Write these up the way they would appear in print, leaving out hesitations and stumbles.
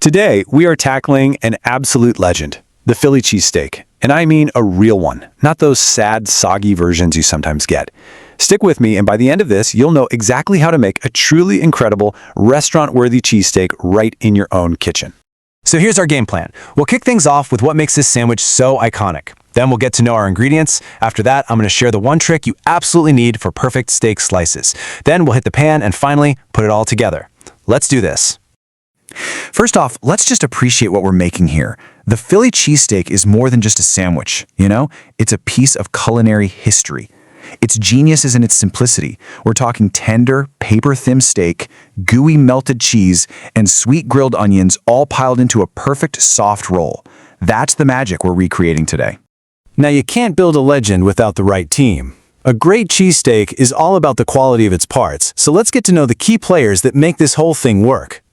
Today, we are tackling an absolute legend, the Philly cheesesteak. And I mean a real one, not those sad, soggy versions you sometimes get. Stick with me, and by the end of this, you'll know exactly how to make a truly incredible, restaurant-worthy cheesesteak right in your own kitchen. So here's our game plan. We'll kick things off with what makes this sandwich so iconic. Then we'll get to know our ingredients. After that, I'm going to share the one trick you absolutely need for perfect steak slices. Then we'll hit the pan and finally put it all together. Let's do this. First off, let's just appreciate what we're making here. The Philly cheesesteak is more than just a sandwich, you know? It's a piece of culinary history. Its genius is in its simplicity. We're talking tender, paper-thin steak, gooey melted cheese, and sweet grilled onions all piled into a perfect soft roll. That's the magic we're recreating today. Now, you can't build a legend without the right team. A great cheesesteak is all about the quality of its parts, so let's get to know the key players that make this whole thing work.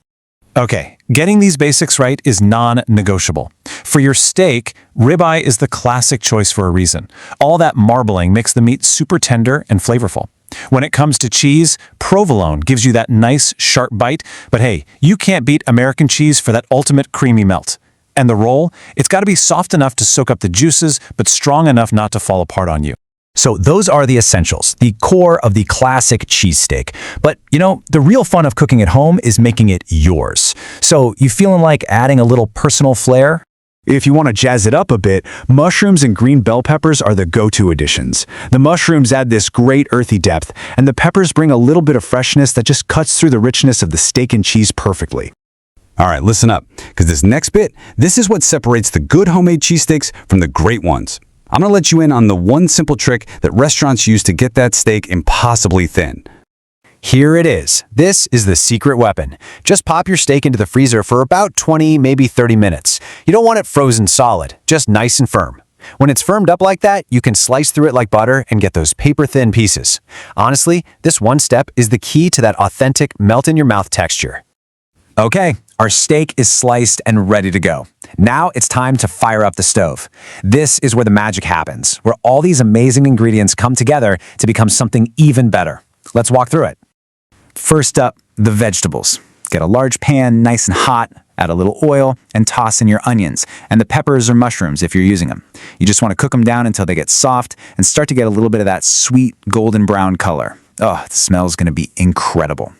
Okay, getting these basics right is non-negotiable. For your steak, ribeye is the classic choice for a reason. All that marbling makes the meat super tender and flavorful. When it comes to cheese, provolone gives you that nice, sharp bite, but hey, you can't beat American cheese for that ultimate creamy melt. And the roll, it's got to be soft enough to soak up the juices, but strong enough not to fall apart on you. So those are the essentials, the core of the classic cheesesteak. But, you know, the real fun of cooking at home is making it yours. So you feeling like adding a little personal flair? If you want to jazz it up a bit, mushrooms and green bell peppers are the go-to additions. The mushrooms add this great earthy depth, and the peppers bring a little bit of freshness that just cuts through the richness of the steak and cheese perfectly. All right, listen up, because this next bit, this is what separates the good homemade cheesesteaks from the great ones. I'm going to let you in on the one simple trick that restaurants use to get that steak impossibly thin. Here it is. This is the secret weapon. Just pop your steak into the freezer for about 20, maybe 30 minutes. You don't want it frozen solid, just nice and firm. When it's firmed up like that, you can slice through it like butter and get those paper-thin pieces. Honestly, this one step is the key to that authentic melt-in-your-mouth texture. Okay, our steak is sliced and ready to go. Now it's time to fire up the stove. This is where the magic happens, where all these amazing ingredients come together to become something even better. Let's walk through it. First up, the vegetables. Get a large pan, nice and hot, add a little oil, and toss in your onions, and the peppers or mushrooms if you're using them. You just want to cook them down until they get soft and start to get a little bit of that sweet golden brown color. Oh, the smell's going to be incredible.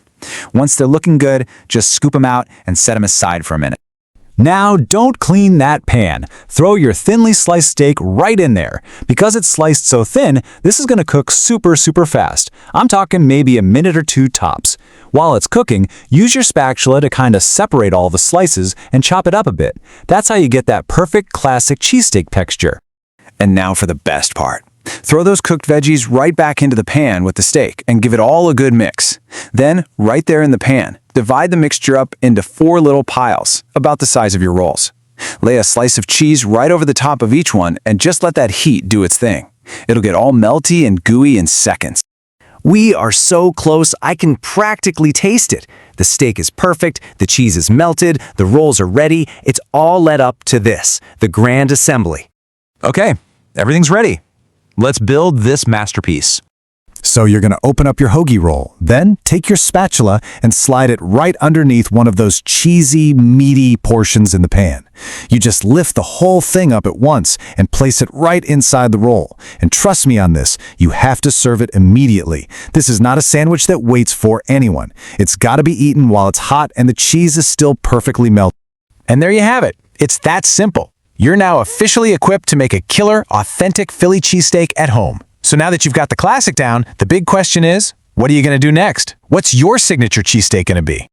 Once they're looking good, just scoop them out and set them aside for a minute. Now, don't clean that pan. Throw your thinly sliced steak right in there. Because it's sliced so thin, this is going to cook super fast. I'm talking maybe a minute or two tops. While it's cooking, use your spatula to kind of separate all the slices and chop it up a bit. That's how you get that perfect classic cheesesteak texture. And now for the best part. Throw those cooked veggies right back into the pan with the steak and give it all a good mix. Then, right there in the pan, divide the mixture up into 4 little piles, about the size of your rolls. Lay a slice of cheese right over the top of each one and just let that heat do its thing. It'll get all melty and gooey in seconds. We are so close, I can practically taste it. The steak is perfect, the cheese is melted, the rolls are ready. It's all led up to this, the grand assembly. Okay, everything's ready. Let's build this masterpiece. So you're going to open up your hoagie roll, then take your spatula and slide it right underneath one of those cheesy, meaty portions in the pan. You just lift the whole thing up at once and place it right inside the roll. And trust me on this, you have to serve it immediately. This is not a sandwich that waits for anyone. It's got to be eaten while it's hot and the cheese is still perfectly melted. And there you have it. It's that simple. You're now officially equipped to make a killer, authentic Philly cheesesteak at home. So now that you've got the classic down, the big question is, what are you going to do next? What's your signature cheesesteak going to be?